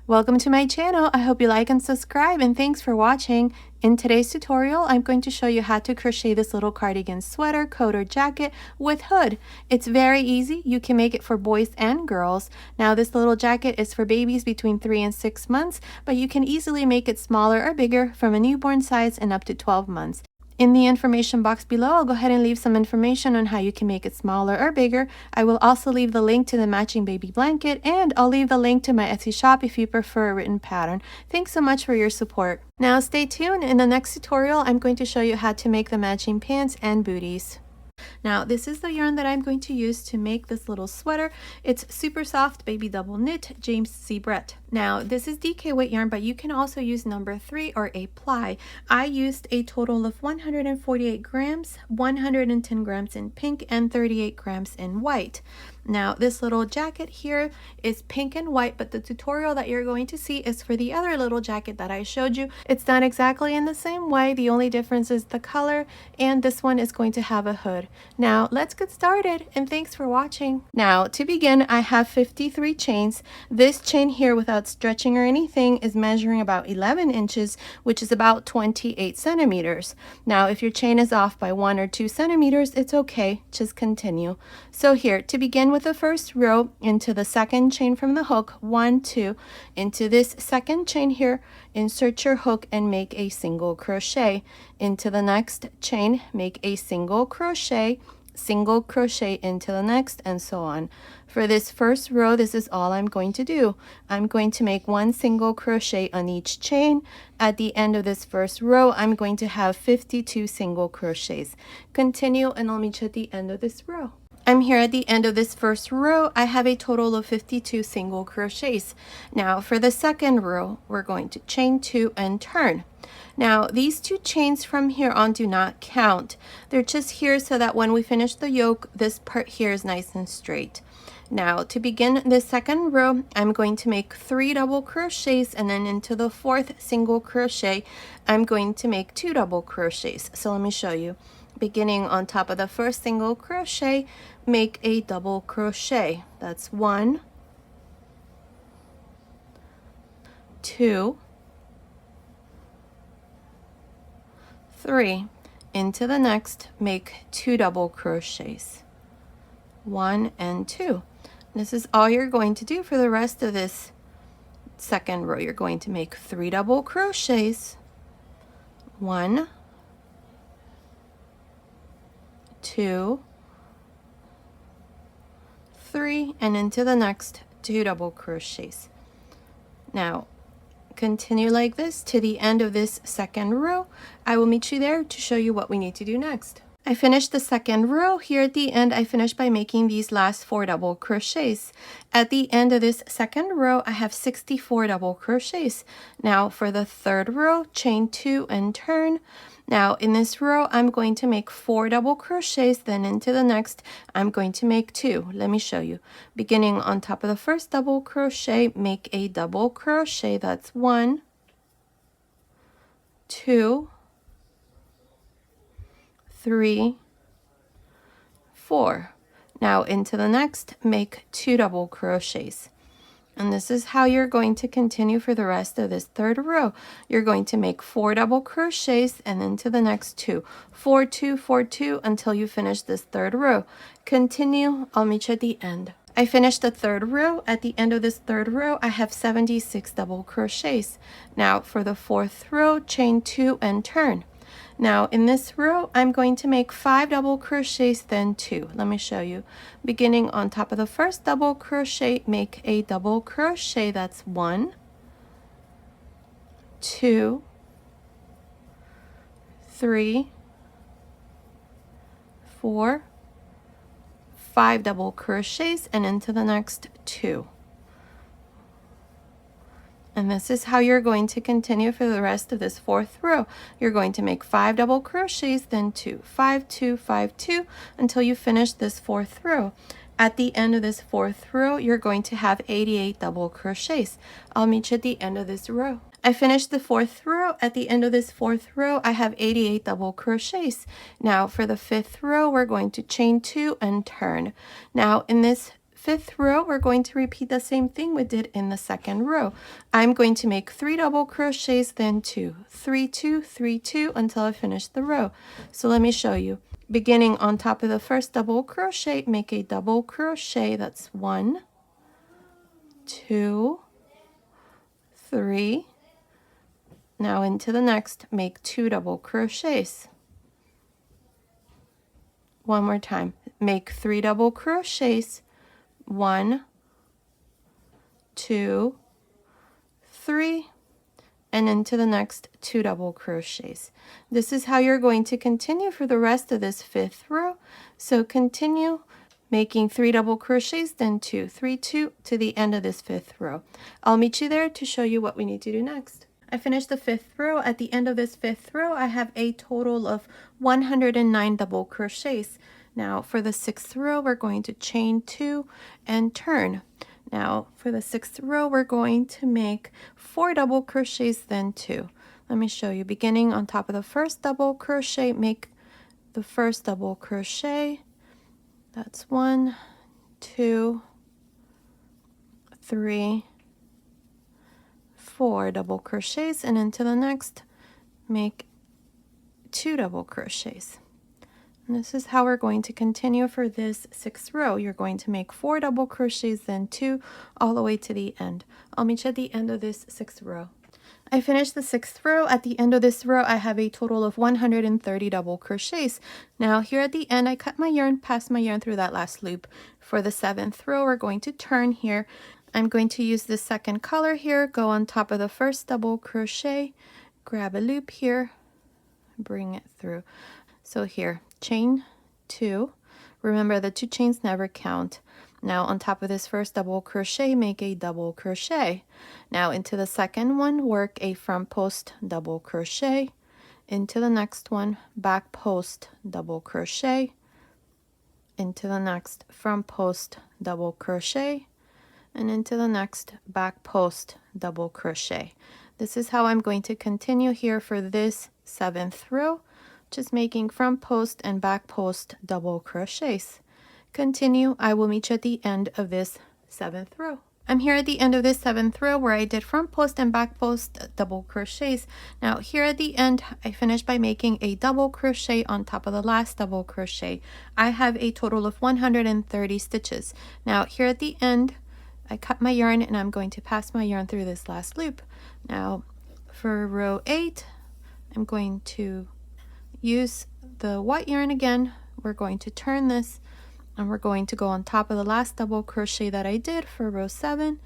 Welcome to my channel. I hope you like and subscribe, and thanks for watching. In today's tutorial, I'm going to show you how to crochet this little cardigan sweater, coat, or jacket with hood. It's very easy. You can make it for boys and girls. Now, this little jacket is for babies between 3 and 6 months, but you can easily make it smaller or bigger from a newborn size and up to 12 months. In the information box below, I'll go ahead and leave some information on how you can make it smaller or bigger. I will also leave the link to the matching baby blanket, and I'll leave the link to my Etsy shop if you prefer a written pattern. Thanks so much for your support. Now stay tuned. In the next tutorial, I'm going to show you how to make the matching pants and booties. Now, this is the yarn that I'm going to use to make this little sweater. It's super soft baby double knit James C. Brett. Now, this is DK weight yarn, but you can also use number 3 or a ply. I used a total of 148 grams, 110 grams in pink, and 38 grams in white. Now, this little jacket here is pink and white, but the tutorial that you're going to see is for the other little jacket that I showed you. It's done exactly in the same way. The only difference is the color, and this one is going to have a hood. Now, let's get started, and thanks for watching. Now, to begin, I have 53 chains. This chain here, without stretching or anything, is measuring about 11 inches, which is about 28 centimeters. Now, if your chain is off by 1 or 2 centimeters, it's okay. Just continue. So here, to begin with the first row, into the second chain from the hook, 1, 2, into this second chain here, insert your hook and make a single crochet. Into the next chain, make a single crochet into the next, and so on. For this first row, this is all I'm going to do. I'm going to make 1 single crochet on each chain. At the end of this first row, I'm going to have 52 single crochets. Continue, and I'll meet you at the end of this row. I'm here at the end of this first row. I have a total of 52 single crochets. Now for the second row, we're going to chain 2 and turn. Now these 2 chains from here on do not count. They're just here so that when we finish the yoke, this part here is nice and straight. Now to begin the second row, I'm going to make 3 double crochets, and then into the 4th single crochet, I'm going to make 2 double crochets. So let me show you. Beginning on top of the first single crochet, make a double crochet. That's 1, 2, 3. Into the next, make 2 double crochets. 1 and 2. This is all you're going to do for the rest of this second row. You're going to make 3 double crochets. 1, 2, 3, and into the next 2 double crochets. Now continue like this to the end of this second row. I will meet you there to show you what we need to do next. I finished the second row. Here at the end, I finished by making these last 4 double crochets. At the end of this second row, I have 64 double crochets. Now for the third row, chain 2 and turn. Now in this row, I'm going to make 4 double crochets, then into the next, I'm going to make 2. Let me show you. Beginning on top of the first double crochet, make a double crochet. That's 1, 2, 3, 4. Now into the next, make 2 double crochets. And this is how you're going to continue for the rest of this third row. You're going to make 4 double crochets, and then to the next 2. 4, 2, 4, 2 until you finish this third row. Continue. I'll meet you at the end. I finished the third row. At the end of this third row, I have 76 double crochets. Now for the fourth row, chain 2 and turn. Now in this row, I'm going to make 5 double crochets, then 2. Let me show you. Beginning on top of the first double crochet, make a double crochet. That's 1, 2, 3, 4, 5 double crochets, and into the next 2. And this is how you're going to continue for the rest of this fourth row. You're going to make 5 double crochets, then 2, 5, 2, 5, 2 until you finish this fourth row. At the end of this fourth row, you're going to have 88 double crochets. I'll meet you at the end of this row. I finished the fourth row. At the end of this fourth row, I have 88 double crochets. Now for the fifth row, we're going to chain 2 and turn. Now in this fifth row, we're going to repeat the same thing we did in the second row. I'm going to make 3 double crochets, then 2, 3, 2, 3, 2 until I finish the row. So let me show you. Beginning on top of the first double crochet, make a double crochet. That's 1, 2, 3. Now into the next, make 2 double crochets. One more time, make 3 double crochets. 1, 2, 3, and into the next 2 double crochets. This is how you're going to continue for the rest of this fifth row. So continue making 3 double crochets, then 2, 3, 2 to the end of this fifth row. I'll meet you there to show you what we need to do next. I finished the fifth row. At the end of this fifth row, I have a total of 109 double crochets. Now for the sixth row, we're going to chain 2 and turn. Now for the sixth row, we're going to make 4 double crochets, then 2. Let me show you. Beginning on top of the first double crochet, make the first double crochet. That's 1, 2, 3, 4 double crochets, and into the next, make 2 double crochets. And this is how we're going to continue for this sixth row. You're going to make 4 double crochets, then 2, all the way to the end. I'll meet you at the end of this sixth row. I finished the sixth row. At the end of this row, I have a total of 130 double crochets. Now here at the end, I cut my yarn, passed my yarn through that last loop. For the seventh row, we're going to turn here. I'm going to use the second color here, go on top of the first double crochet, grab a loop here, bring it through. So here, chain 2. Remember, the 2 chains never count. Now on top of this first double crochet, make a double crochet. Now into the second one, work a front post double crochet. Into the next one, back post double crochet. Into the next front post double crochet. And into the next back post double crochet. This is how I'm going to continue here for this seventh row, just making front post and back post double crochets. Continue. I will meet you at the end of this seventh row. I'm here at the end of this seventh row where I did front post and back post double crochets. Now here at the end, I finished by making a double crochet on top of the last double crochet. I have a total of 130 stitches. Now here at the end, I cut my yarn and I'm going to pass my yarn through this last loop. Now for row 8, I'm going to use the white yarn again. We're going to turn this and we're going to go on top of the last double crochet that I did for row 7.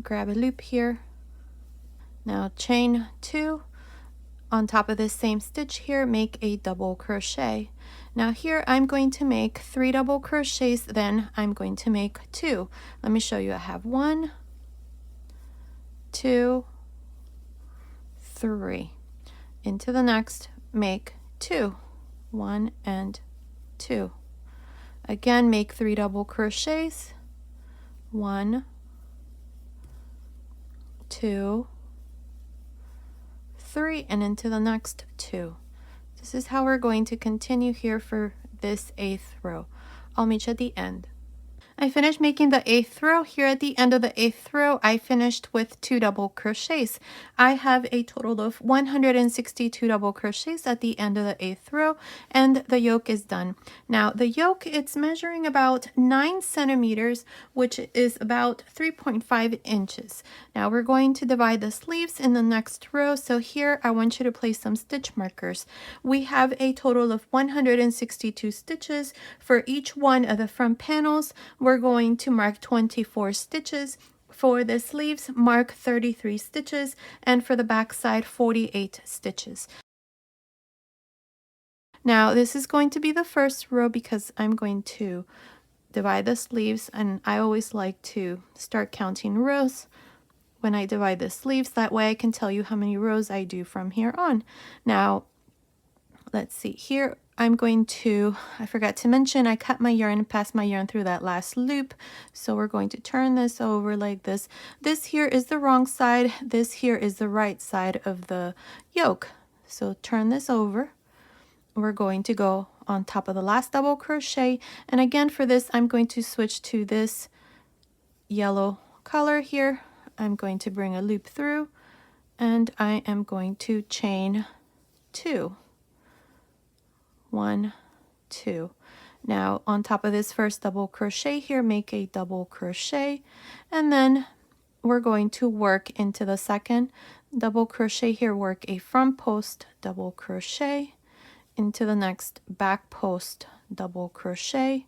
Grab a loop here. Now chain 2. On top of this same stitch here, make a double crochet. Now here I'm going to make 3 double crochets, then I'm going to make 2. Let me show you. I have 1, 2, 3. Into the next, make 2. 1 and 2. Again, make 3 double crochets. 1, 2, 3, and into the next 2. This is how we're going to continue here for this 8th row. I'll meet you at the end. I finished making the 8th row. Here at the end of the 8th row, I finished with 2 double crochets. I have a total of 162 double crochets at the end of the 8th row, and the yoke is done. Now the yoke, it's measuring about 9 centimeters, which is about 3.5 inches. Now we're going to divide the sleeves in the next row. So here I want you to place some stitch markers. We have a total of 162 stitches. For each one of the front panels, we're going to mark 24 stitches. For the sleeves, mark 33 stitches, and for the back side, 48 stitches. Now this is going to be the first row because I'm going to divide the sleeves, and I always like to start counting rows when I divide the sleeves. That way I can tell you how many rows I do from here on. Now let's see here. I'm going to, I forgot to mention, I cut my yarn and passed my yarn through that last loop. So we're going to turn this over like this. This here is the wrong side. This here is the right side of the yoke. So turn this over. We're going to go on top of the last double crochet. And again, for this, I'm going to switch to this yellow color here. I'm going to bring a loop through, and I am going to chain 2. 1, 2. Now on top of this first double crochet here, make a double crochet, and then we're going to work into the second double crochet here, work a front post double crochet into the next back post double crochet,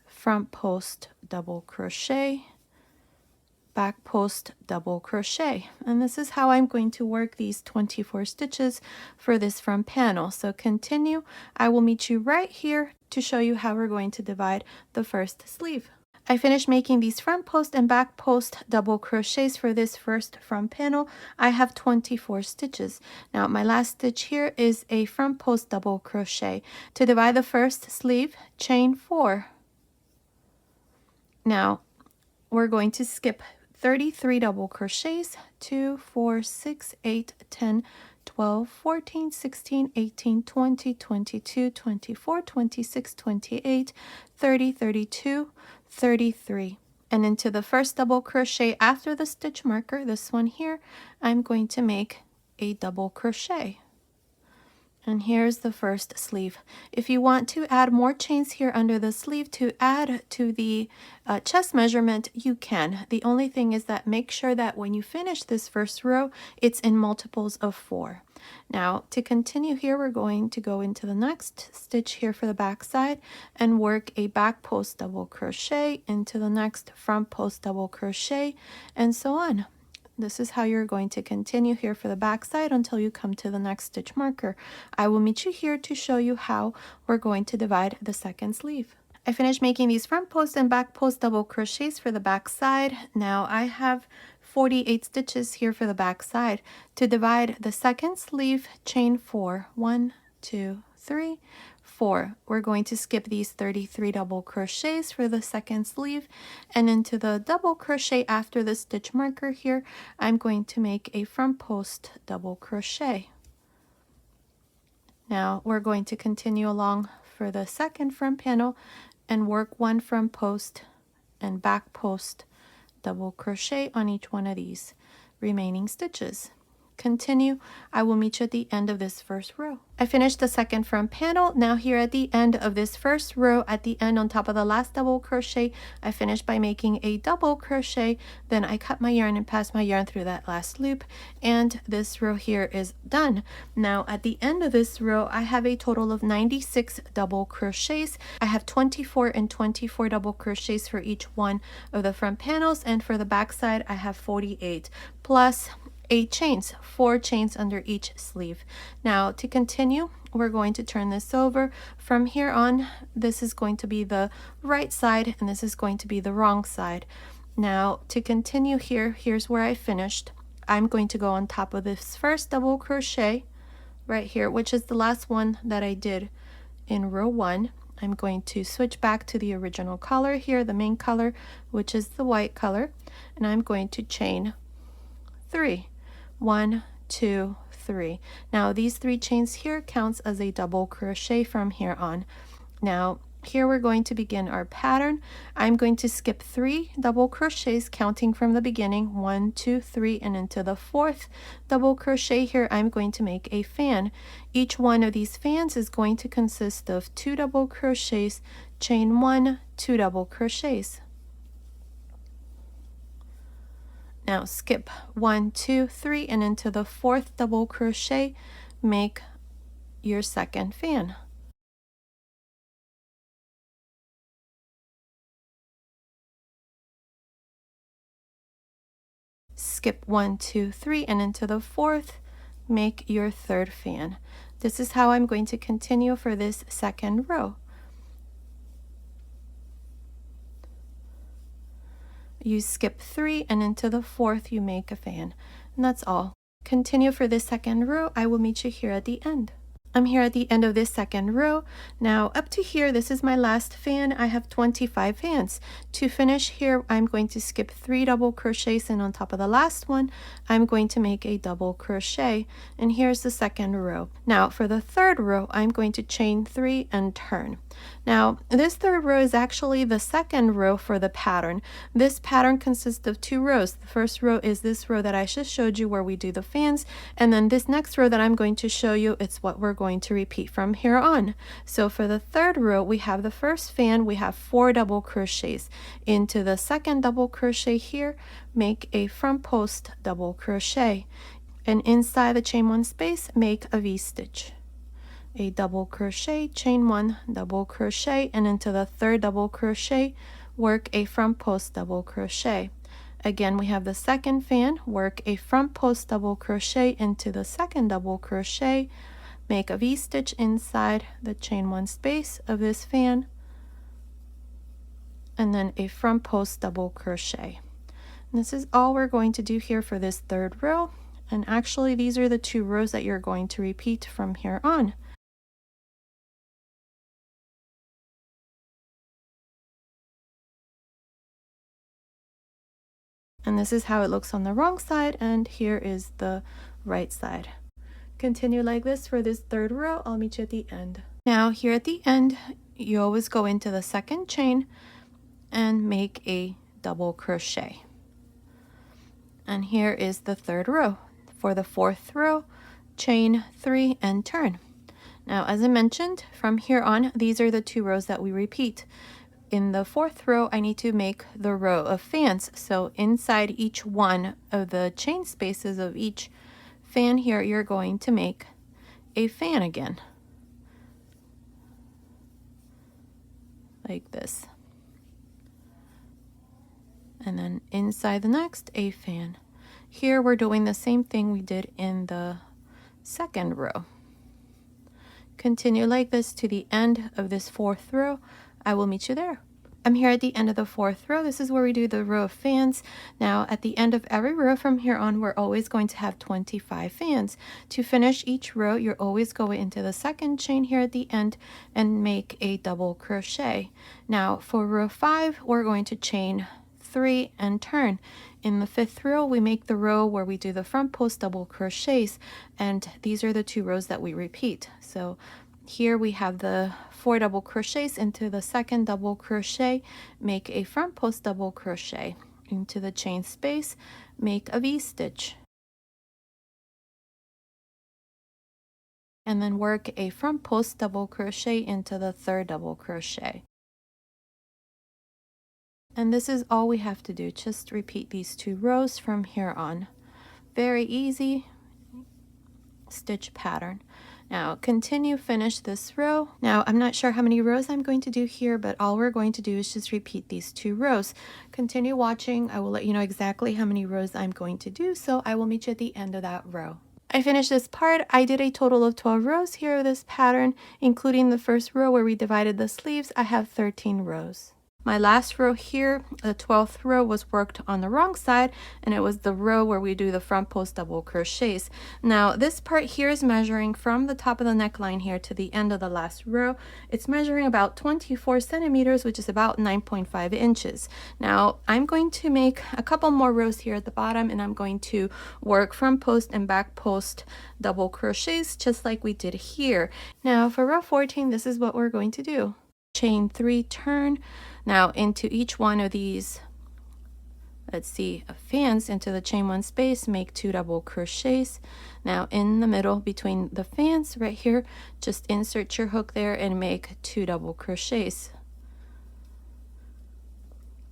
front post double crochet, back post double crochet. And this is how I'm going to work these 24 stitches for this front panel. So continue. I will meet you right here to show you how we're going to divide the first sleeve. I finished making these front post and back post double crochets for this first front panel. I have 24 stitches. Now my last stitch here is a front post double crochet. To divide the first sleeve, chain 4. Now we're going to skip 33 double crochets, 2, 4, 6, 8, 10, 12, 14, 16, 18, 20, 22, 24, 26, 28, 30, 32, 33. And into the first double crochet after the stitch marker, this one here, I'm going to make a double crochet. And here's the first sleeve. If you want to add more chains here under the sleeve to add to the chest measurement, you can. The only thing is that make sure that when you finish this first row, it's in multiples of 4. Now to continue here, we're going to go into the next stitch here for the back side and work a back post double crochet into the next front post double crochet, and so on. This is how you're going to continue here for the back side until you come to the next stitch marker. I will meet you here to show you how we're going to divide the second sleeve. I finished making these front post and back post double crochets for the back side. Now I have 48 stitches here for the back side. To divide the second sleeve, chain 4. 1, 2, 3, 4. We're going to skip these 33 double crochets for the second sleeve, and into the double crochet after the stitch marker here, I'm going to make a front post double crochet. Now we're going to continue along for the second front panel and work one front post and back post double crochet on each one of these remaining stitches. Continue. I will meet you at the end of this first row. I finished the second front panel. Now here at the end of this first row, at the end on top of the last double crochet, I finished by making a double crochet. Then I cut my yarn and passed my yarn through that last loop, and this row here is done. Now at the end of this row, I have a total of 96 double crochets. I have 24 and 24 double crochets for each one of the front panels, and for the back side I have 48 plus 8 chains, 4 chains under each sleeve. Now to continue, we're going to turn this over. From here on, this is going to be the right side and this is going to be the wrong side. Now to continue here, here's where I finished. I'm going to go on top of this first double crochet right here, which is the last one that I did in row 1. I'm going to switch back to the original color here, the main color, which is the white color, and I'm going to chain 3. 1, 2, 3. Now these 3 chains here counts as a double crochet from here on. Now here we're going to begin our pattern. I'm going to skip 3 double crochets counting from the beginning, 1, 2, 3, and into the 4th double crochet here I'm going to make a fan. Each one of these fans is going to consist of 2 double crochets, chain 1, 2 double crochets. Now skip 1, 2, 3, and into the 4th double crochet, make your second fan. Skip 1, 2, 3, and into the 4th, make your third fan. This is how I'm going to continue for this second row. You skip 3 and into the 4th you make a fan, and that's all. Continue for this second row. I will meet you here at the end. I'm here at the end of this second row. Now up to here, this is my last fan. I have 25 fans. To finish here, I'm going to skip 3 double crochets, and on top of the last one, I'm going to make a double crochet. And here's the second row. Now for the third row, I'm going to chain 3 and turn. Now this third row is actually the second row for the pattern. This pattern consists of 2 rows. The first row is this row that I just showed you where we do the fans, and then this next row that I'm going to show you, it's what we're going to repeat from here on. So for the third row, we have the first fan, we have 4 double crochets. Into the second double crochet here, make a front post double crochet, and inside the chain 1 space, make a V-stitch. A double crochet, chain 1, double crochet, and into the third double crochet, work a front post double crochet. Again, we have the second fan, work a front post double crochet into the second double crochet, make a V-stitch inside the chain 1 space of this fan, and then a front post double crochet. And this is all we're going to do here for this third row, and actually these are the 2 rows that you're going to repeat from here on. And this is how it looks on the wrong side, and here is the right side. Continue like this for this third row. I'll meet you at the end. Now here at the end, you always go into the second chain and make a double crochet. And here is the third row. For the fourth row, chain 3 and turn. Now as I mentioned, from here on, these are the 2 rows that we repeat. In the fourth row, I need to make the row of fans. So inside each one of the chain spaces of each fan here, you're going to make a fan again, like this. And then inside the next, a fan. Here we're doing the same thing we did in the second row. Continue like this to the end of this fourth row. I will meet you there. I'm here at the end of the fourth row. This is where we do the row of fans. Now at the end of every row from here on, we're always going to have 25 fans. To finish each row, you're always going into the second chain here at the end and make a double crochet. Now for row 5, we're going to chain 3 and turn. In the fifth row, we make the row where we do the front post double crochets, and these are the 2 rows that we repeat. So here we have the 4 double crochets into the second double crochet, make a front post double crochet into the chain space, make a V-stitch, and then work a front post double crochet into the third double crochet. And this is all we have to do. Just repeat these 2 rows from here on. Very easy stitch pattern. Now continue, finish this row. Now I'm not sure how many rows I'm going to do here, but all we're going to do is just repeat these 2 rows. Continue watching. I will let you know exactly how many rows I'm going to do, so I will meet you at the end of that row. I finished this part. I did a total of 12 rows here of this pattern, including the first row where we divided the sleeves. I have 13 rows. My last row here, the 12th row, was worked on the wrong side, and it was the row where we do the front post double crochets. Now this part here is measuring from the top of the neckline here to the end of the last row. It's measuring about 24 centimeters, which is about 9.5 inches. Now I'm going to make a couple more rows here at the bottom, and I'm going to work front post and back post double crochets just like we did here. Now for row 14, this is what we're going to do. Chain 3, turn. Now into each one of these, let's see, fans into the chain 1 space, make 2 double crochets. Now in the middle between the fans right here, just insert your hook there and make 2 double crochets.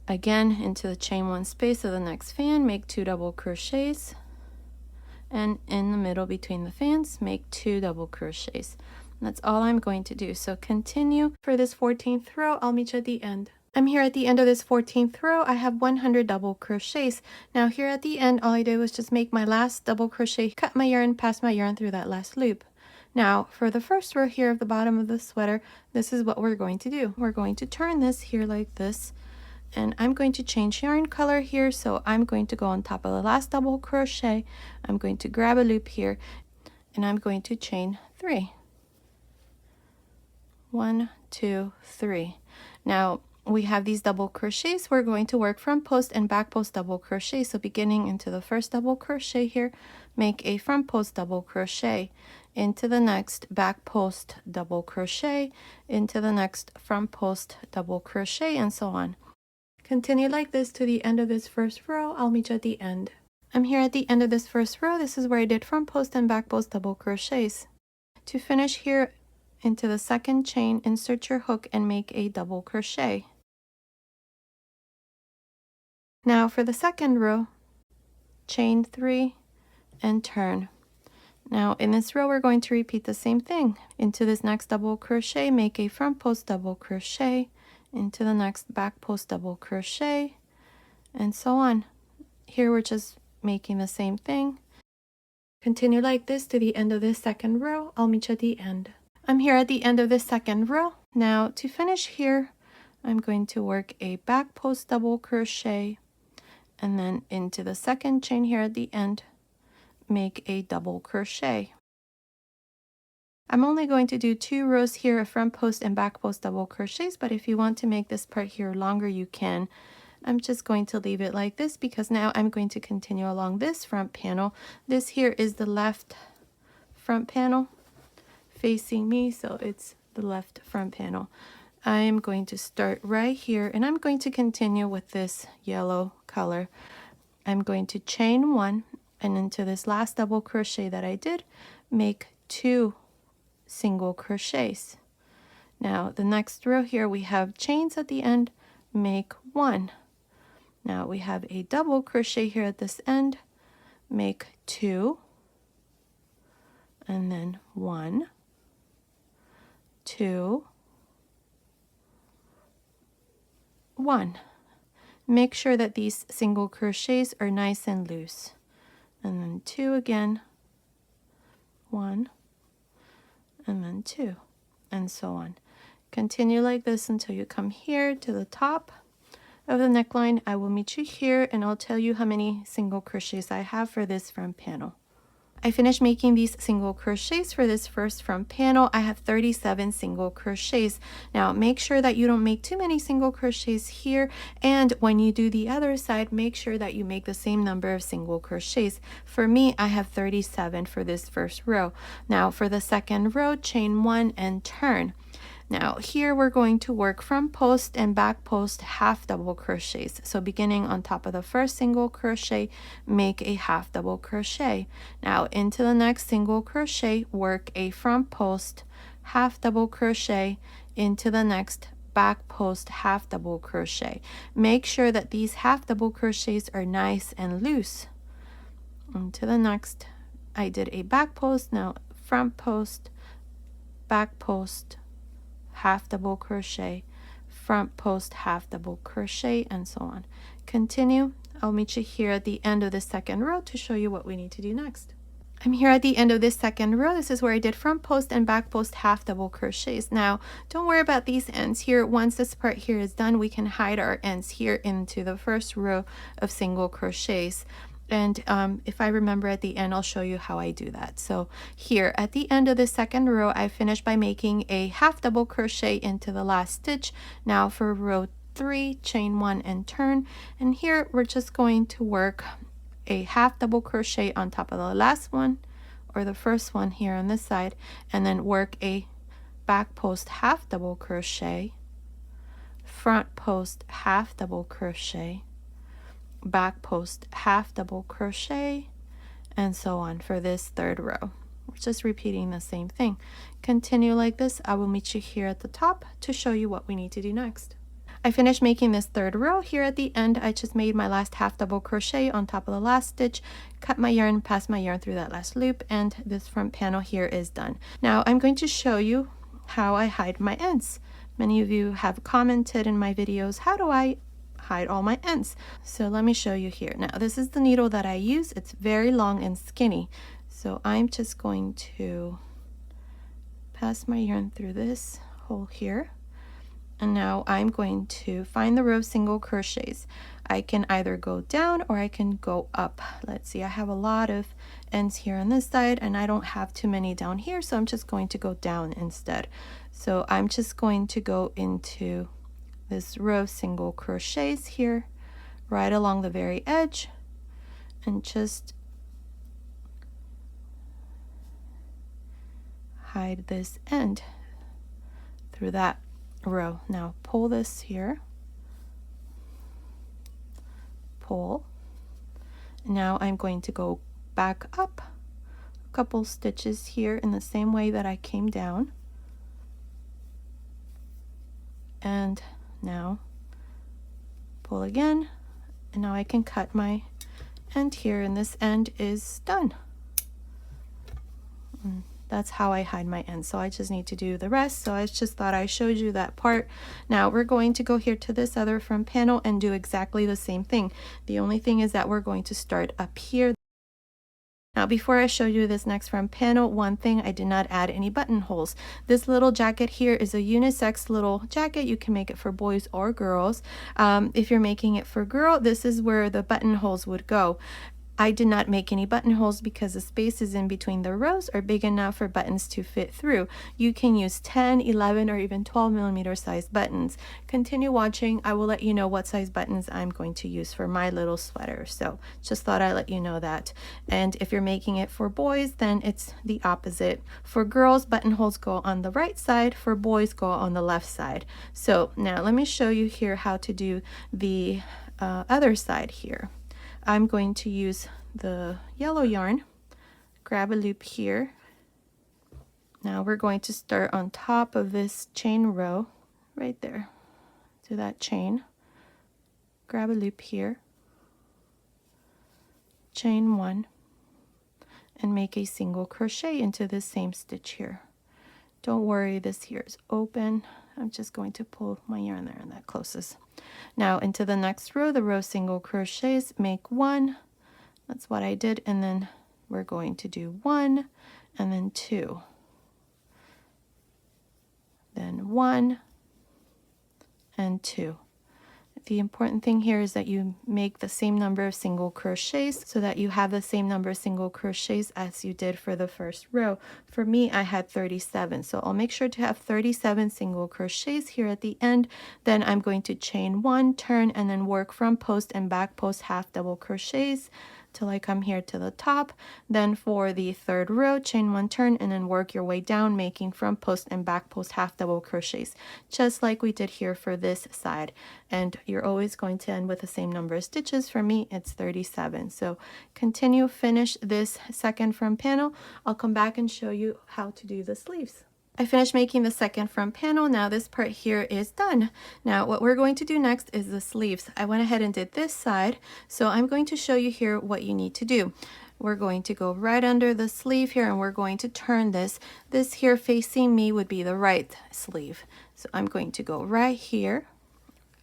Again into the chain 1 space of the next fan, make 2 double crochets, and in the middle between the fans, make 2 double crochets. That's all I'm going to do. So continue for this 14th row. I'll meet you at the end. I'm here at the end of this 14th row. I have 100 double crochets. Now here at the end, all I did was just make my last double crochet, cut my yarn, pass my yarn through that last loop. Now for the first row here of the bottom of the sweater, this is what we're going to do. We're going to turn this here like this, and I'm going to change yarn color here. So I'm going to go on top of the last double crochet. I'm going to grab a loop here, and I'm going to chain 3. 1, 2, 3. Now we have these double crochets. We're going to work front post and back post double crochet. So beginning into the first double crochet here, make a front post double crochet, into the next back post double crochet, into the next front post double crochet, and so on. Continue like this to the end of this first row. I'll meet you at the end. I'm here at the end of this first row. This is where I did front post and back post double crochets. To finish here, into the second chain, insert your hook and make a double crochet. Now for the second row, chain 3 and turn. Now in this row we're going to repeat the same thing. Into this next double crochet, make a front post double crochet, into the next back post double crochet, and so on. Here we're just making the same thing. Continue like this to the end of this second row. I'll meet you at the end. I'm here at the end of this second row. Now to finish here, I'm going to work a back post double crochet, and then into the second chain here at the end, make a double crochet. I'm only going to do 2 rows here of front post and back post double crochets, but if you want to make this part here longer, you can. I'm just going to leave it like this because now I'm going to continue along this front panel. This here is the left front panel facing me, so it's the left front panel. I'm going to start right here and I'm going to continue with this yellow color. I'm going to chain 1, and into this last double crochet that I did, make 2 single crochets. Now the next row here we have chains at the end, make 1. Now we have a double crochet here at this end, make 2, and then 1, 2, 1. Make sure that these single crochets are nice and loose, and then 2 again, 1, and then 2, and so on. Continue like this until you come here to the top of the neckline. I will meet you here and I'll tell you how many single crochets I have for this front panel. I finished making these single crochets for this first front panel. I have 37 single crochets. Now make sure that you don't make too many single crochets here, and when you do the other side, make sure that you make the same number of single crochets. For me, I have 37 for this first row. Now for the second row, chain 1 and turn. Now here we're going to work front post and back post half double crochets. So beginning on top of the first single crochet, make a half double crochet. Now into the next single crochet, work a front post half double crochet, into the next back post half double crochet. Make sure that these half double crochets are nice and loose. Into the next, I did a back post, now front post, back post, half double crochet, front post half double crochet, and so on. Continue. I'll meet you here at the end of the second row to show you what we need to do next. I'm here at the end of this second row. This is where I did front post and back post half double crochets. Now don't worry about these ends here. Once this part here is done, we can hide our ends here into the first row of single crochets. And if I remember at the end, I'll show you how I do that. So here at the end of the second row, I finished by making a half double crochet into the last stitch. Now for row 3, chain 1 and turn. And here we're just going to work a half double crochet on top of the last one, or the first one here on this side, and then work a back post half double crochet, front post half double crochet, back post half double crochet, and so on for this third row. We're just repeating the same thing. Continue like this. I will meet you here at the top to show you what we need to do next. I finished making this third row. Here at the end, I just made my last half double crochet on top of the last stitch, cut my yarn, pass my yarn through that last loop, and this front panel here is done. Now I'm going to show you how I hide my ends. Many of you have commented in my videos, how do I hide all my ends? So let me show you here. Now this is the needle that I use. It's very long and skinny, so I'm just going to pass my yarn through this hole here, and now I'm going to find the row of single crochets. I can either go down or I can go up. Let's see, I have a lot of ends here on this side and I don't have too many down here, so I'm just going to go down instead. So I'm just going to go into this row of single crochets here right along the very edge and just hide this end through that row. Now pull this here, pull. Now I'm going to go back up a couple stitches here in the same way that I came down, and now pull again, and now I can cut my end here, and this end is done. And that's how I hide my end. So I just need to do the rest. So I just thought I showed you that part. Now we're going to go here to this other front panel and do exactly the same thing. The only thing is that we're going to start up here. Now before I show you this next front panel, one thing, I did not add any buttonholes. This little jacket here is a unisex little jacket. You can make it for boys or girls. If you're making it for girl, this is where the buttonholes would go. I did not make any buttonholes because the spaces in between the rows are big enough for buttons to fit through. You can use 10, 11, or even 12 millimeter size buttons. Continue watching. I will let you know what size buttons I'm going to use for my little sweater. So just thought I'd let you know that. And if you're making it for boys, then it's the opposite. For girls, buttonholes go on the right side. For boys, go on the left side. So now let me show you here how to do the other side here. I'm going to use the yellow yarn, grab a loop here. Now we're going to start on top of this chain row, right there, to that chain. Grab a loop here, chain one, and make a single crochet into this same stitch here. Don't worry, this here is open. I'm just going to pull my yarn there and that closes. Now into the next row, the row single crochets, make one. That's what I did, and then we're going to do one and then two, then one and two. The important thing here is that you make the same number of single crochets so that you have the same number of single crochets as you did for the first row. For me, I had 37, so I'll make sure to have 37 single crochets here at the end. Then I'm going to chain one, turn, and then work front post and back post half double crochets till I come here to the top. Then for the third row, chain one, turn, and then work your way down, making front post and back post half double crochets, just like we did here for this side. And you're always going to end with the same number of stitches. For me, it's 37. So continue, finish this second front panel. I'll come back and show you how to do the sleeves. I finished making the second front panel. Now this part here is done. Now what we're going to do next is the sleeves. I went ahead and did this side, so I'm going to show you here what you need to do. We're going to go right under the sleeve here and we're going to turn this. This here facing me would be the right sleeve. So I'm going to go right here.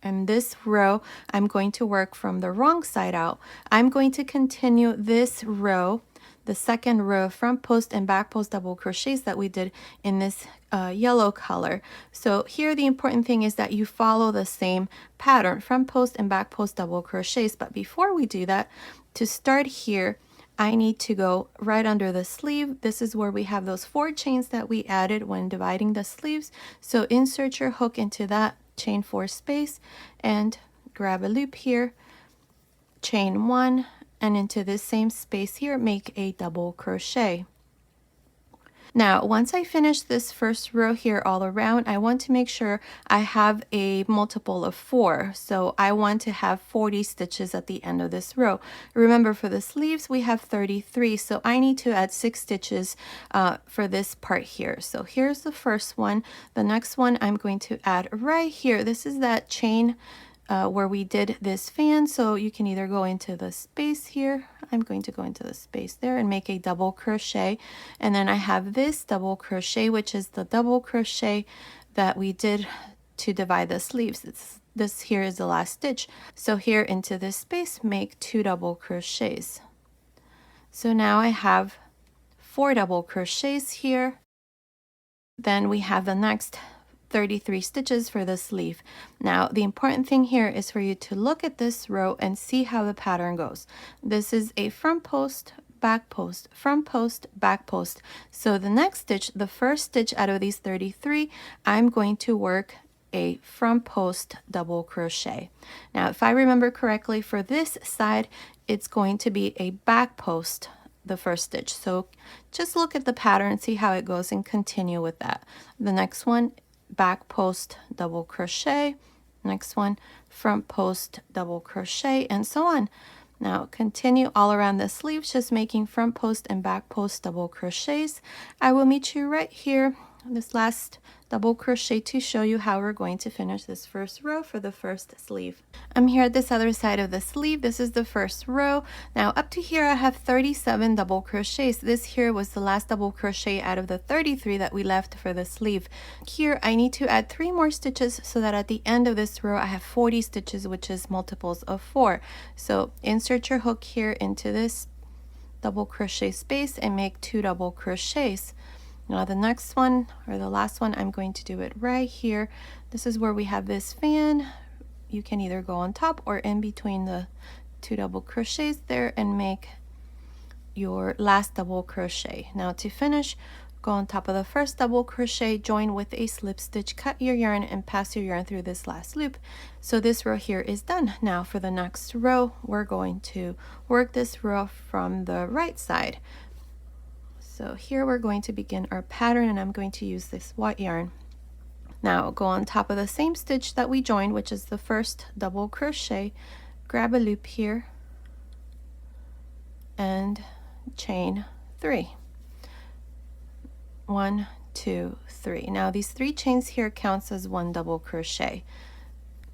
And this row, I'm going to work from the wrong side out. I'm going to continue this row, the second row front post and back post double crochets that we did in this yellow color. So here the important thing is that you follow the same pattern, front post and back post double crochets. But before we do that, to start here, I need to go right under the sleeve. This is where we have those 4 chains that we added when dividing the sleeves. So insert your hook into that chain 4 space and grab a loop here, chain 1, and into this same space here make a double crochet. Now once I finish this first row here all around, I want to make sure I have a multiple of 4. So I want to have 40 stitches at the end of this row. Remember, for the sleeves we have 33, so I need to add 6 stitches for this part here. So here's the first one. The next one I'm going to add right here. This is that chain where we did this fan, so you can either go into the space here. I'm going to go into the space there and make a double crochet, and then I have this double crochet, which is the double crochet that we did to divide the sleeves. This here is the last stitch. So here into this space, make 2 double crochets. So now I have 4 double crochets here. Then we have the next 33 stitches for the sleeve. Now, the important thing here is for you to look at this row and see how the pattern goes. This is a front post, back post, front post, back post. So the next stitch, the first stitch out of these 33, I'm going to work a front post double crochet. Now, if I remember correctly, for this side, it's going to be a back post the first stitch. So just look at the pattern, see how it goes, and continue with that. The next one, back post double crochet. Next one, front post double crochet, and so on. Now continue all around the sleeves, just making front post and back post double crochets. I will meet you right here, this last double crochet, to show you how we're going to finish this first row for the first sleeve. I'm here at this other side of the sleeve. This is the first row. Now up to here I have 37 double crochets. This here was the last double crochet out of the 33 that we left for the sleeve. Here I need to add 3 more stitches so that at the end of this row I have 40 stitches, which is multiples of 4. So insert your hook here into this double crochet space and make 2 double crochets. Now the next one, or the last one, I'm going to do it right here. This is where we have this fan. You can either go on top or in between the 2 double crochets there and make your last double crochet. Now to finish, go on top of the first double crochet, join with a slip stitch, cut your yarn and pass your yarn through this last loop. So this row here is done. Now for the next row, we're going to work this row from the right side. So here we're going to begin our pattern, and I'm going to use this white yarn. Now go on top of the same stitch that we joined, which is the first double crochet, grab a loop here and chain 3. 1, 2, 3. Now these 3 chains here counts as 1 double crochet,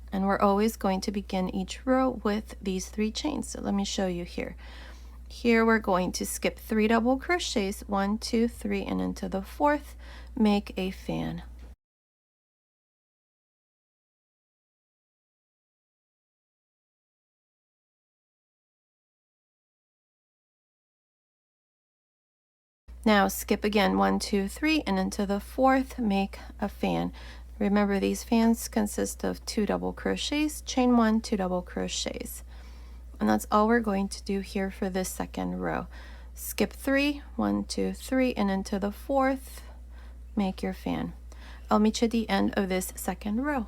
and we're always going to begin each row with these 3 chains. So let me show you here. Here we're going to skip 3 double crochets, 1, 2, 3, and into the 4th, make a fan. Now skip again 1, 2, 3, and into the 4th, make a fan. Remember, these fans consist of 2 double crochets, chain 1, 2 double crochets. And that's all we're going to do here for this second row. Skip 3, 1, 2, 3, and into the 4th, make your fan. I'll meet you at the end of this second row.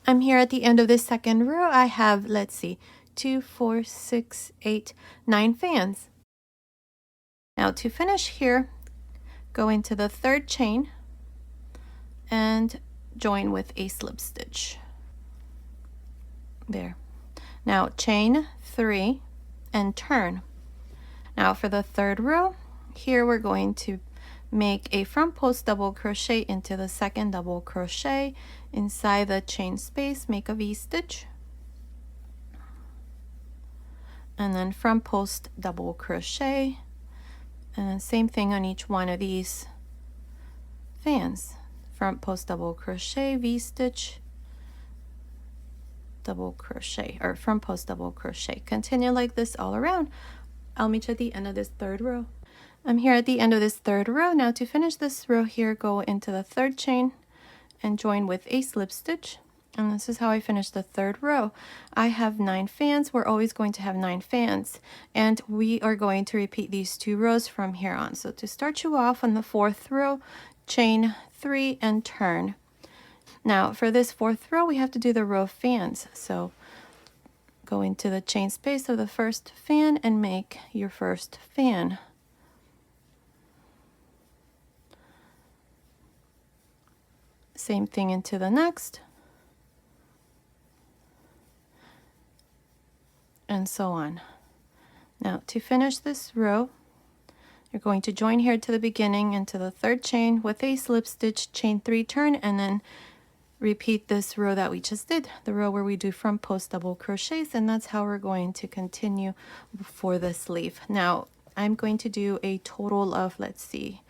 I'm here at the end of this second row. I have, let's see, 2, 4, 6, 8, 9 fans. Now to finish here, go into the 3rd chain and join with a slip stitch. There. Now chain 3 and turn. Now for the 3rd row, here we're going to make a front post double crochet into the 2nd double crochet. Inside the chain space, make a V-stitch, and then front post double crochet, and then same thing on each one of these fans. Front post double crochet, V-stitch, double crochet, or front post double crochet. Continue like this all around. I'll meet you at the end of this 3rd row. I'm here at the end of this 3rd row. Now to finish this row here, go into the 3rd chain and join with a slip stitch. And this is how I finish the 3rd row. I have 9 fans. We're always going to have 9 fans, and we are going to repeat these 2 rows from here on. So to start you off on the 4th row, chain 3 and turn. Now for this 4th row, we have to do the row of fans. So go into the chain space of the first fan and make your first fan. Same thing into the next, and so on. Now to finish this row, you're going to join here to the beginning into the 3rd chain with a slip stitch, chain 3, turn, and then repeat this row that we just did, the row where we do front post double crochets, and that's how we're going to continue for the sleeve. Now I'm going to do a total of, let's see,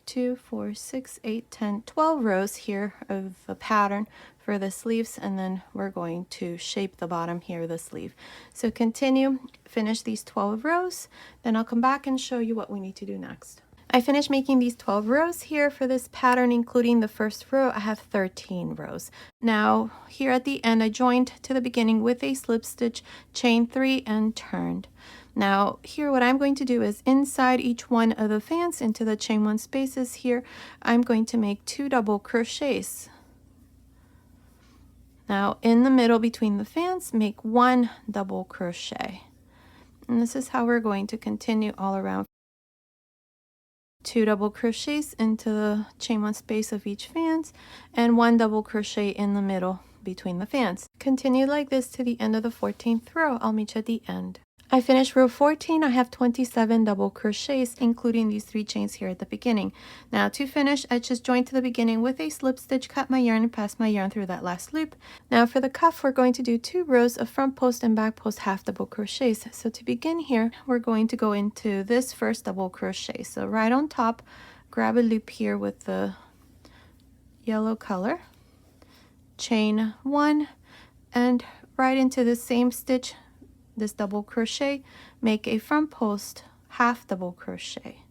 2, 4, 6, 8, 10, 12 rows here of the pattern for the sleeves, and then we're going to shape the bottom here of the sleeve. So continue, finish these 12 rows, then I'll come back and show you what we need to do next. I finished making these 12 rows here for this pattern, including the first row. I have 13 rows. Now here at the end, I joined to the beginning with a slip stitch, chain 3, and turned. Now here what I'm going to do is inside each one of the fans into the chain 1 spaces here, I'm going to make 2 double crochets. Now in the middle between the fans, make 1 double crochet. And this is how we're going to continue all around. 2 double crochets into the chain 1 space of each fans and 1 double crochet in the middle between the fans. Continue like this to the end of the 14th row. I'll meet you at the end. I finished row 14. I have 27 double crochets, including these 3 chains here at the beginning. Now to finish, I just joined to the beginning with a slip stitch, cut my yarn, and pass my yarn through that last loop. Now for the cuff, we're going to do 2 rows of front post and back post half double crochets. So to begin here, we're going to go into this first double crochet. So right on top, grab a loop here with the yellow color, chain 1, and right into the same stitch, this double crochet, make a front post half double crochet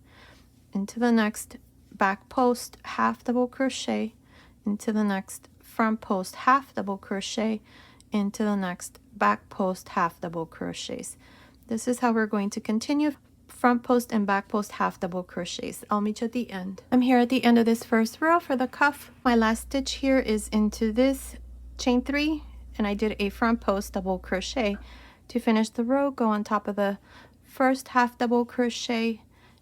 into the next back post half double crochet into the next front post half double crochet into the next back post half double crochets. This is how we're going to continue front post and back post half double crochets. I'll meet you at the end. I'm here at the end of this first row for the cuff. My last stitch here is into this chain 3, and I did a front post double crochet. To finish the row, go on top of the first half double crochet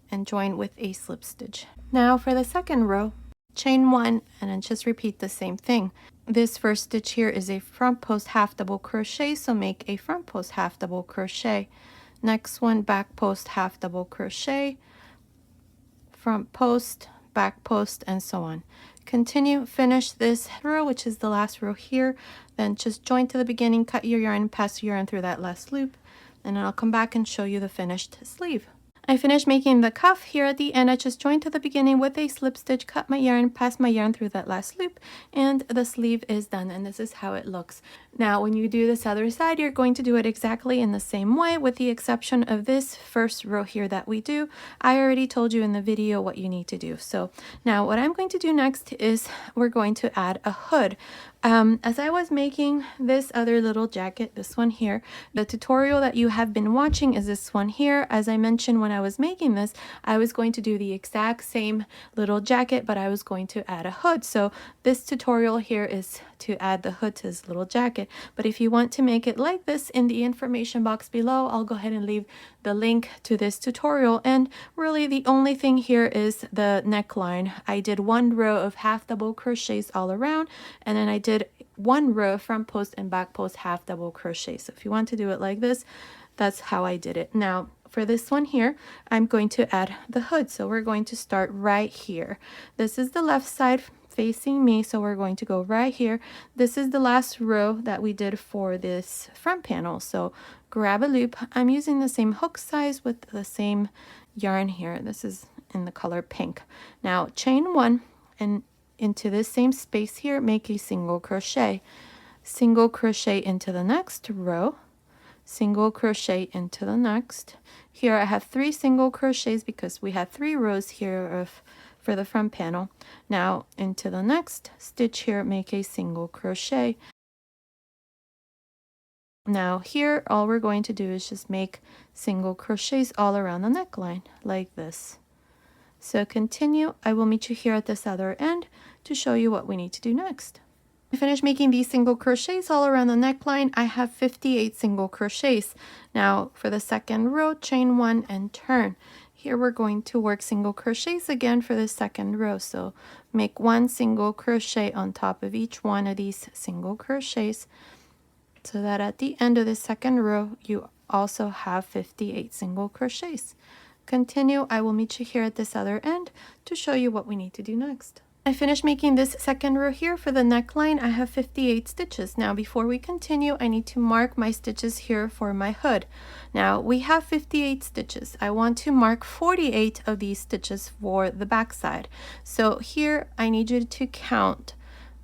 and join with a slip stitch. Now for the second row, chain 1 and then just repeat the same thing. This first stitch here is a front post half double crochet, so make a front post half double crochet. Next one, back post half double crochet, front post, back post, and so on. Continue, finish this row, which is the last row here, then just join to the beginning, cut your yarn, pass your yarn through that last loop, and then I'll come back and show you the finished sleeve. I finished making the cuff here at the end. I just joined to the beginning with a slip stitch, cut my yarn, pass my yarn through that last loop, and the sleeve is done, and this is how it looks. Now when you do this other side, you're going to do it exactly in the same way, with the exception of this first row here that we do. I already told you in the video what you need to do. So now what I'm going to do next is we're going to add a hood. As I was making this other little jacket, this one here, the tutorial that you have been watching is this one here. As I mentioned when I was making this, I was going to do the exact same little jacket, but I was going to add a hood. So this tutorial here is to add the hood to this little jacket. But if you want to make it like this, in the information box below, I'll go ahead and leave the link to this tutorial. And really the only thing here is the neckline. I did 1 row of half double crochets all around, and then I did 1 row of front post and back post half double crochet. So if you want to do it like this, that's how I did it. Now for this one here, I'm going to add the hood. So we're going to start right here. This is the left side facing me, so we're going to go right here. This is the last row that we did for this front panel. So grab a loop. I'm using the same hook size with the same yarn here. This is in the color pink. Now chain 1 and into this same space here, make a single crochet into the next row, single crochet into the next. Here I have 3 single crochets because we had 3 rows here for the front panel. Now into the next stitch here, make a single crochet. Now here all we're going to do is just make single crochets all around the neckline like this. So continue. I will meet you here at this other end to show you what we need to do next. I finished making these single crochets all around the neckline. I have 58 single crochets. Now for the second row, chain 1 and turn. Here we're going to work single crochets again for the second row. So make 1 single crochet on top of each one of these single crochets, so that at the end of the second row you also have 58 single crochets. Continue. I will meet you here at this other end to show you what we need to do next. I finished making this second row here for the neckline. I have 58 stitches. Now before we continue, I need to mark my stitches here for my hood. Now we have 58 stitches. I want to mark 48 of these stitches for the back side. So here I need you to count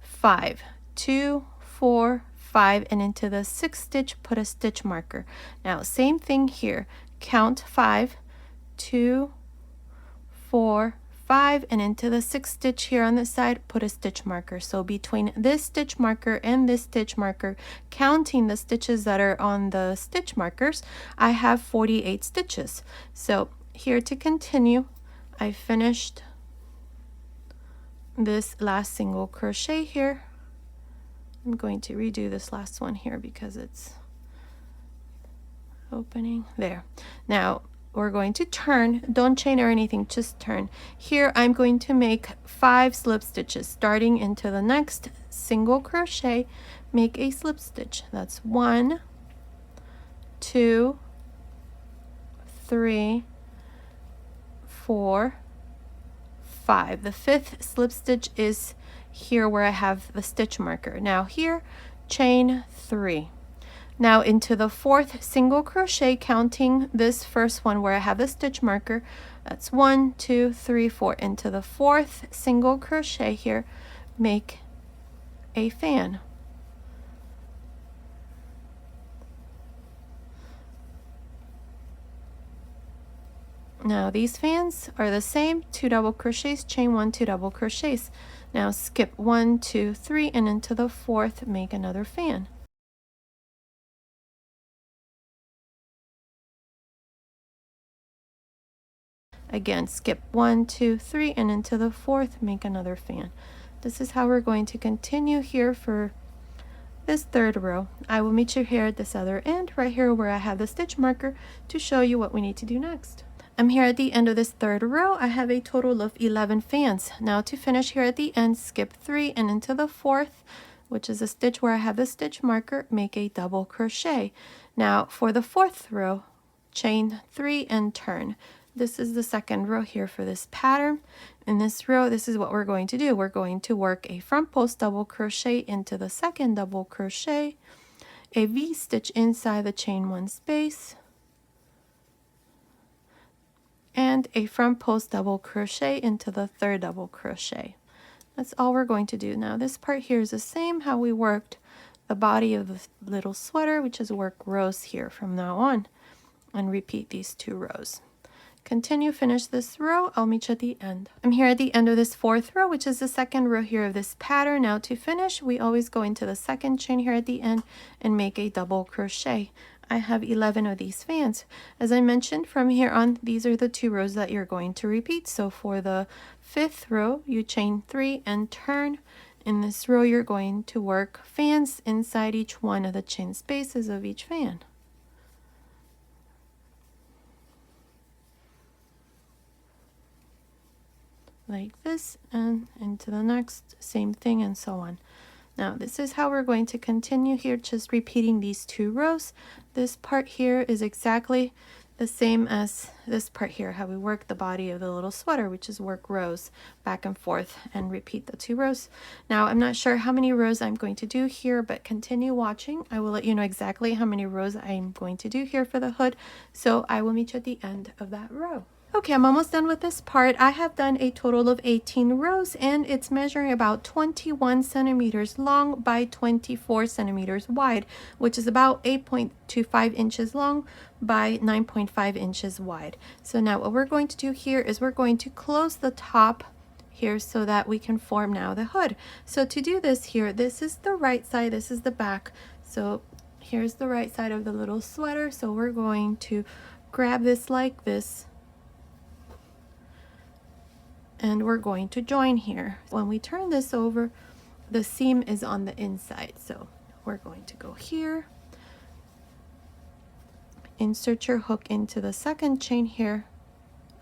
5, 2, 4, 5, and into the 6th stitch put a stitch marker. Now same thing here, count 5, 2, 4, 5, and into the 6th stitch here on this side, put a stitch marker. So between this stitch marker and this stitch marker, counting the stitches that are on the stitch markers, I have 48 stitches. So here to continue, I finished this last single crochet here. I'm going to redo this last one here because it's opening there. Now we're going to turn, don't chain or anything, just turn. Here I'm going to make 5 slip stitches starting into the next single crochet. Make a slip stitch. That's 1, 2, 3, 4, 5. The 5th slip stitch is here where I have the stitch marker. Now here, chain 3. Now into the 4th single crochet, counting this first one where I have the stitch marker. That's 1, 2, 3, 4. Into the 4th single crochet here, make a fan. Now these fans are the same, 2 double crochets, chain 1, 2 double crochets. Now skip 1, 2, 3, and into the 4th, make another fan. Again, skip 1, 2, 3, and into the 4th, make another fan. This is how we're going to continue here for this 3rd row. I will meet you here at this other end, right here where I have the stitch marker, to show you what we need to do next. I'm here at the end of this 3rd row. I have a total of 11 fans. Now to finish here at the end, skip 3 and into the 4th, which is a stitch where I have the stitch marker, make a double crochet. Now for the 4th row, chain 3 and turn. This is the 2nd row here for this pattern. In this row, this is what we're going to do. We're going to work a front post double crochet into the 2nd double crochet, a V-stitch inside the chain 1 space, and a front post double crochet into the 3rd double crochet. That's all we're going to do. Now this part here is the same how we worked the body of the little sweater, which is work rows here from now on, and repeat these 2 rows. Continue, finish this row. I'll meet you at the end. I'm here at the end of this 4th row, which is the 2nd row here of this pattern. Now to finish, we always go into the 2nd chain here at the end and make a double crochet. I have 11 of these fans. As I mentioned, from here on, these are the 2 rows that you're going to repeat. So for the 5th row, you chain 3 and turn. In this row, you're going to work fans inside each one of the chain spaces of each fan. Like this, and into the next, same thing, and so on. Now this is how we're going to continue here, just repeating these 2 rows. This part here is exactly the same as this part here, how we work the body of the little sweater, which is work rows back and forth and repeat the 2 rows. Now I'm not sure how many rows I'm going to do here, but continue watching. I will let you know exactly how many rows I'm going to do here for the hood. So I will meet you at the end of that row. Okay, I'm almost done with this part. I have done a total of 18 rows, and it's measuring about 21 centimeters long by 24 centimeters wide, which is about 8.25 inches long by 9.5 inches wide. So now what we're going to do here is we're going to close the top here so that we can form now the hood. So to do this here, this is the right side, this is the back. So here's the right side of the little sweater. So we're going to grab this like this, and we're going to join here. When we turn this over, the seam is on the inside. So we're going to go here, insert your hook into the 2nd chain here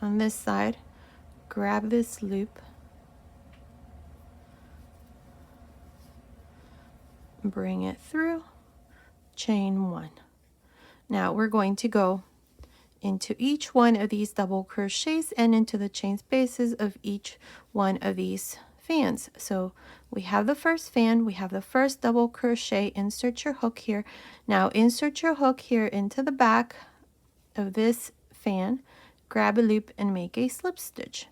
on this side, grab this loop, bring it through, chain 1. Now we're going to go into each one of these double crochets and into the chain spaces of each one of these fans. So we have the first fan, we have the first double crochet, insert your hook here. Now insert your hook here into the back of this fan, grab a loop and make a slip stitch.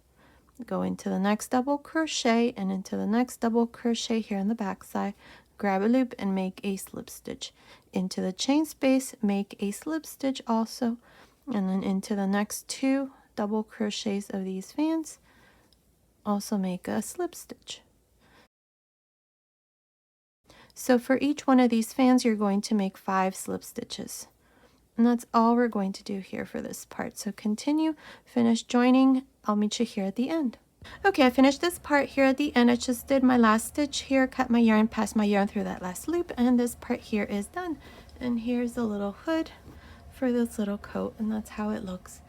Go into the next double crochet and into the next double crochet here on the back side, grab a loop and make a slip stitch. Into the chain space, make a slip stitch also, and then into the next 2 double crochets of these fans. Also make a slip stitch. So for each one of these fans, you're going to make 5 slip stitches. And that's all we're going to do here for this part. So continue, finish joining. I'll meet you here at the end. Okay, I finished this part here at the end. I just did my last stitch here, cut my yarn, passed my yarn through that last loop, and this part here is done. And here's a little hood for this little coat, and that's how it looks.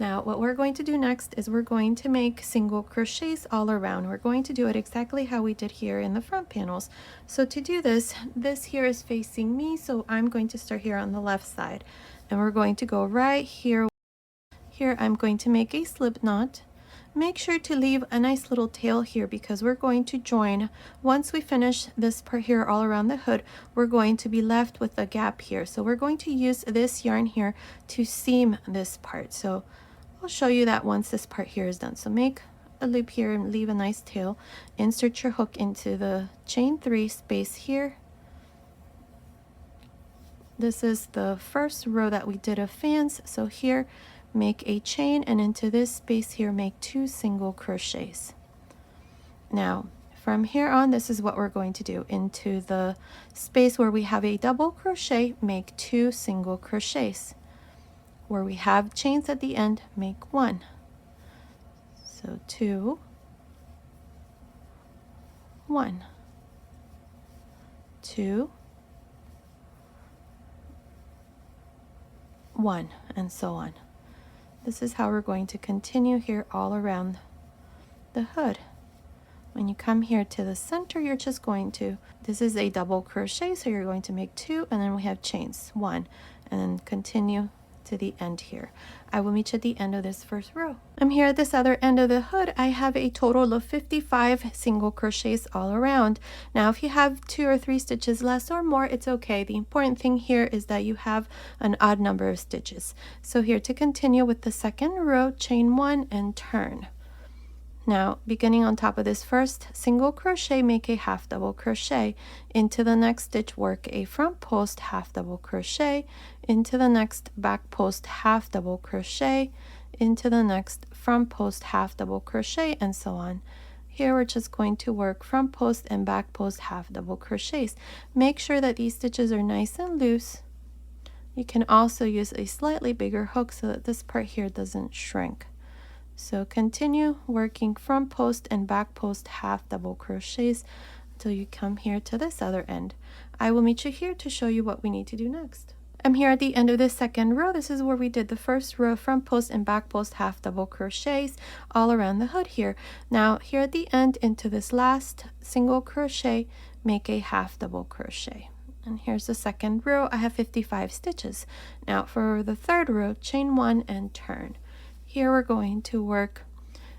Now what we're going to do next is we're going to make single crochets all around. We're going to do it exactly how we did here in the front panels. So to do this, this here is facing me, so I'm going to start here on the left side, and we're going to go right here. Here I'm going to make a slip knot. Make sure to leave a nice little tail here because we're going to join. Once we finish this part here all around the hood, we're going to be left with a gap here. So we're going to use this yarn here to seam this part. So I'll show you that once this part here is done. So make a loop here and leave a nice tail. Insert your hook into the chain 3 space here. This is the first row that we did of fans. So here, make a chain, and into this space here, make 2 single crochets. Now, from here on, this is what we're going to do. Into the space where we have a double crochet, make 2 single crochets. Where we have chains at the end, make 1. So 2, 1, 2, 1, and so on. This is how we're going to continue here all around the hood. When you come here to the center, you're just going to, this is a double crochet, so you're going to make 2, and then we have chains, 1, and then continue to the end here. I will meet you at the end of this first row. I'm here at this other end of the hood. I have a total of 55 single crochets all around. Now if you have 2 or 3 stitches less or more, it's okay. The important thing here is that you have an odd number of stitches. So here to continue with the second row, chain 1 and turn. Now, beginning on top of this first single crochet, make a half double crochet. Into the next stitch, work a front post half double crochet. Into the next back post half double crochet. Into the next front post half double crochet, and so on. Here we're just going to work front post and back post half double crochets. Make sure that these stitches are nice and loose. You can also use a slightly bigger hook so that this part here doesn't shrink. So continue working front post and back post half double crochets until you come here to this other end. I will meet you here to show you what we need to do next. I'm here at the end of this second row. This is where we did the first row front post and back post half double crochets all around the hood here. Now here at the end, into this last single crochet, make a half double crochet. And here's the second row. I have 55 stitches. Now for the third row, chain 1 and turn. Here we're going to work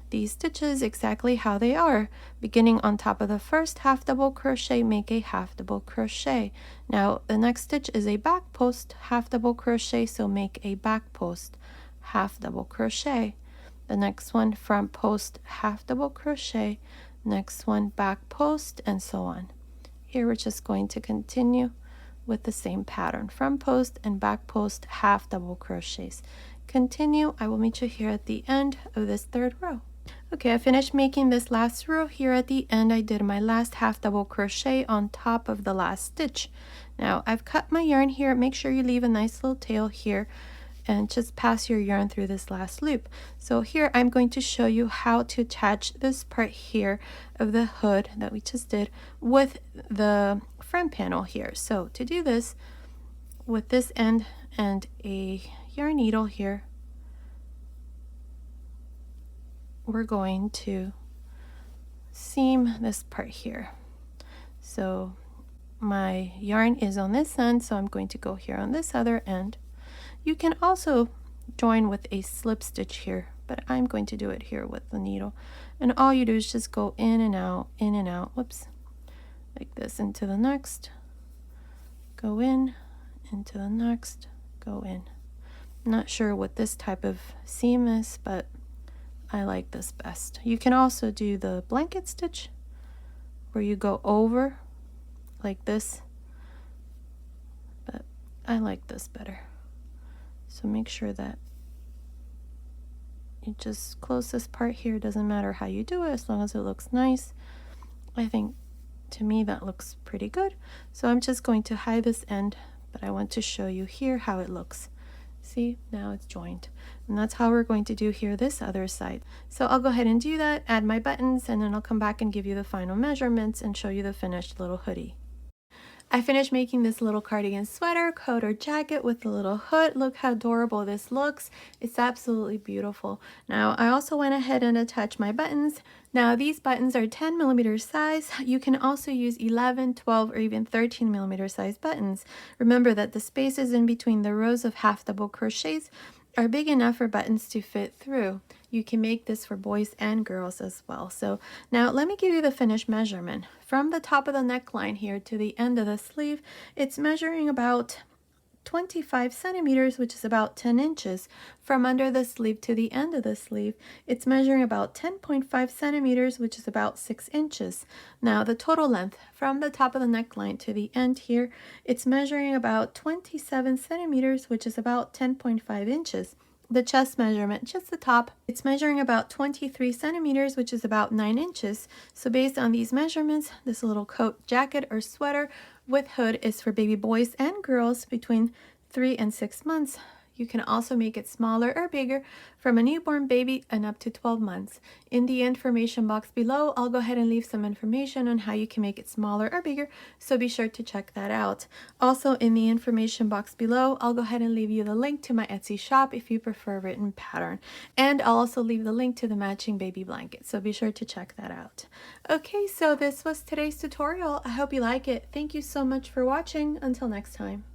these stitches exactly how they are. Beginning on top of the first half double crochet, make a half double crochet. Now the next stitch is a back post half double crochet, so make a back post half double crochet. The next one, front post half double crochet. Next one, back post, and so on. Here we're just going to continue with the same pattern, front post and back post half double crochets. Continue. I will meet you here at the end of this third row. Okay, I finished making this last row. Here at the end, I did my last half double crochet on top of the last stitch. Now I've cut my yarn here. Make sure you leave a nice little tail here and just pass your yarn through this last loop. So here I'm going to show you how to attach this part here of the hood that we just did with the front panel here. So to do this, with this end and a yarn needle here, we're going to seam this part here. So my yarn is on this end, so I'm going to go here on this other end. You can also join with a slip stitch here, but I'm going to do it here with the needle. And all you do is just go in and out, whoops, like this, into the next, go in, into the next, go in. I'm not sure what this type of seam is, but I like this best. You can also do the blanket stitch where you go over like this, but I like this better. So make sure that You just close this part here. It doesn't matter how you do it as long as it looks nice. I think to me that looks pretty good. So I'm just going to hide this end, but I want to show you here how it looks. See, now it's joined. And that's how we're going to do here this other side. So I'll go ahead and do that, add my buttons, and then I'll come back and give you the final measurements and show you the finished little hoodie. I finished making this little cardigan sweater, coat, or jacket with the little hood. Look how adorable this looks. It's absolutely beautiful. Now, I also went ahead and attached my buttons. Now, these buttons are 10mm size. You can also use 11, 12, or even 13mm size buttons. Remember that the spaces in between the rows of half double crochets are big enough for buttons to fit through. You can make this for boys and girls as well. So now let me give you the finished measurement. From the top of the neckline here to the end of the sleeve, it's measuring about 25 centimeters, which is about 10 inches. From under the sleeve to the end of the sleeve, it's measuring about 10.5 centimeters, which is about 6 inches. Now the total length from the top of the neckline to the end here, it's measuring about 27 centimeters, which is about 10.5 inches. The chest measurement, just the top, it's measuring about 23 centimeters, which is about 9 inches. So based on these measurements, this little coat, jacket, or sweater with hood is for baby boys and girls between 3 and 6 months. You can also make it smaller or bigger from a newborn baby and up to 12 months. In the information box below, I'll go ahead and leave some information on how you can make it smaller or bigger, so be sure to check that out. Also, in the information box below, I'll go ahead and leave you the link to my Etsy shop if you prefer a written pattern. And I'll also leave the link to the matching baby blanket, so be sure to check that out. Okay, so this was today's tutorial. I hope you like it. Thank you so much for watching. Until next time.